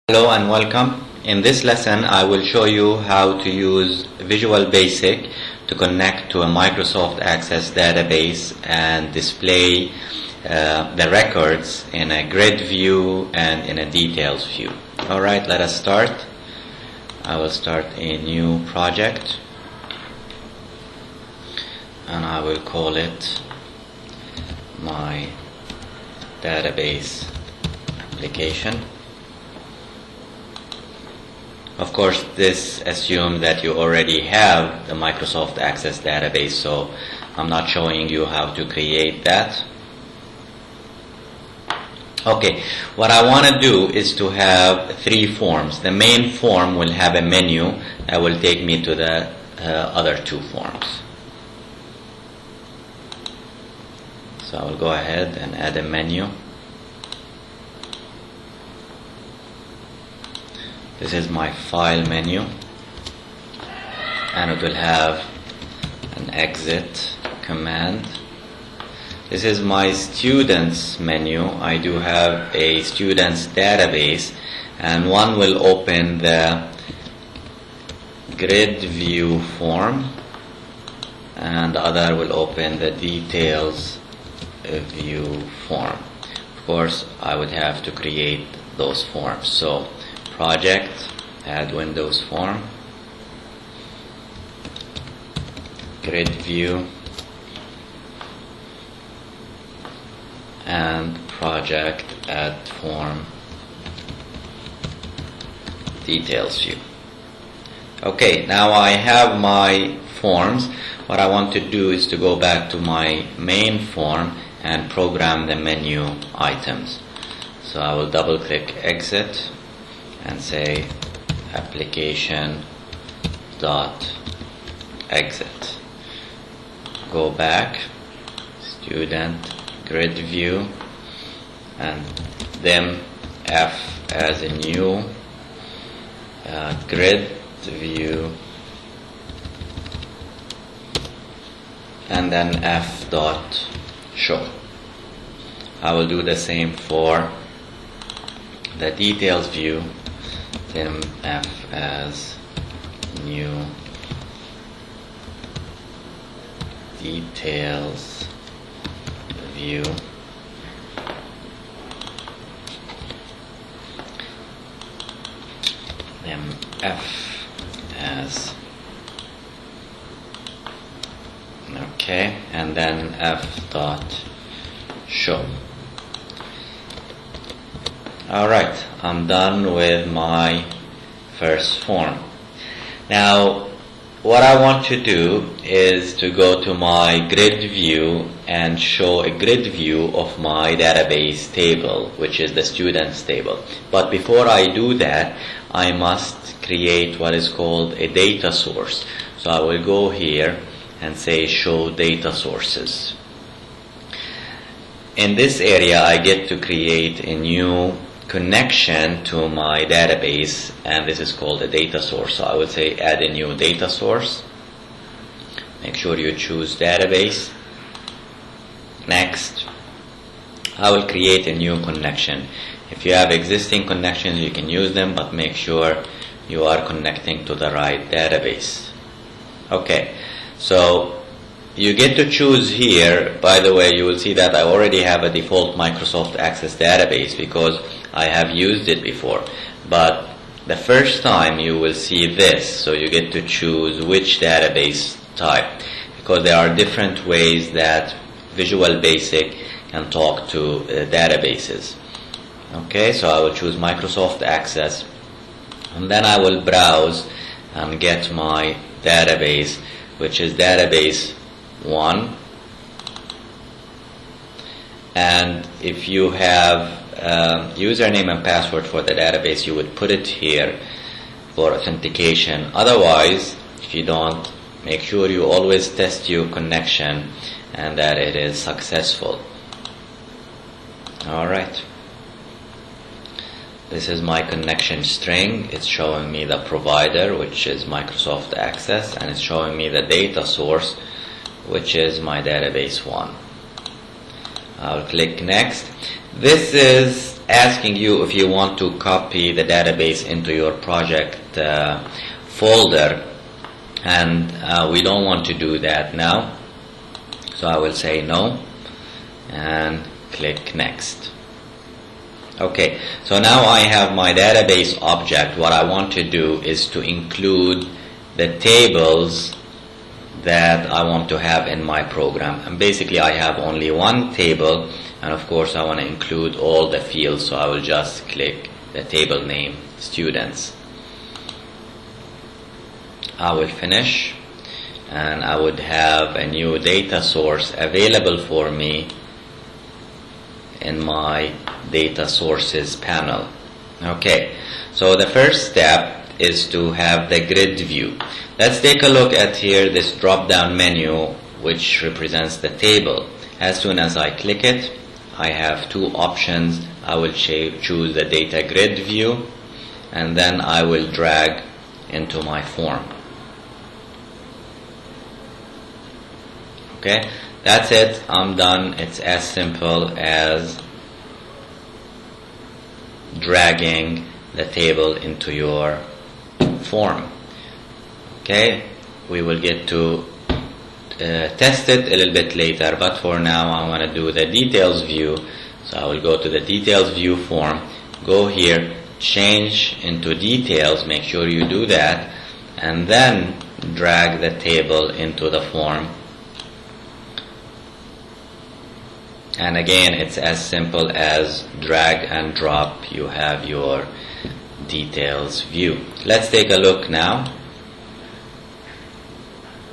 Hello and welcome. In this lesson I will show you how to use Visual Basic to connect to a Microsoft Access database and display the records in a grid view and in a details view. Alright, let us start. I will start a new project and I will call it my database application. Of course, this assumes that you already have the Microsoft Access database, so I'm not showing you how to create that. Okay, what I want to do is to have three forms. The main form will have a menu that will take me to the other two forms. So I will go ahead and add a menu. This is my file menu and it will have an exit command. This is my students menu. I do have a students database and one will open the grid view form and the other will open the details view form. Of course, I would have to create those forms. So project, add Windows form, grid view, and project, add form, details view. Okay, now I have my forms. What I want to do is to go back to my main form and program the menu items. So I will double click exit and say application dot exit. Go back, student grid view, and then F as a new grid view, and then F dot show. I will do the same for the details view. Then F as new details view, then F as okay, and then F dot show. Alright, I'm done with my first form. Now, what I want to do is to go to my grid view and show a grid view of my database table, which is the students table. But before I do that, I must create what is called a data source. So I will go here and say show data sources. In this area, I get to create a new connection to my database, and this is called a data source. So I would say add a new data source. Make sure you choose database. Next, I will create a new connection. If you have existing connections, you can use them, but make sure you are connecting to the right database. Okay, so you get to choose here. By the way, you will see that I already have a default Microsoft Access database because I have used it before. But the first time you will see this, so you get to choose which database type, because there are different ways that Visual Basic can talk to databases. Okay, so I will choose Microsoft Access, and then I will browse and get my database, which is database 1. And if you have username and password for the database, you would put it here for authentication. Otherwise, if you don't, make sure you always test your connection and that it is successful. Alright, this is my connection string. It's showing me the provider, which is Microsoft Access, and it's showing me the data source, which is my database 1. I'll click next. This is asking you if you want to copy copy the database into your project folder, and we don't want to do that now. So I will say no and click next. Okay, so now I have my database object. What I want to do is to include the tables that I want to have in my program. And basically I have only one table, and of course I want to include all the fields, so I will just click the table name students. I will finish, and I would have a new data source available for me in my data sources panel. Okay, so the first step is to have the grid view. Let's take a look at here this drop down menu which represents the table. As soon as I click it, I have two options. I will choose the data grid view, and then I will drag into my form. Okay, that's it. I'm done. It's as simple as dragging the table into your form. Okay, we will get to test it a little bit later, but for now I want to do the details view. So I will go to the details view form, go here, change into details, make sure you do that, and then drag the table into the form. And again, it's as simple as drag and drop. You have your details view. Let's take a look now.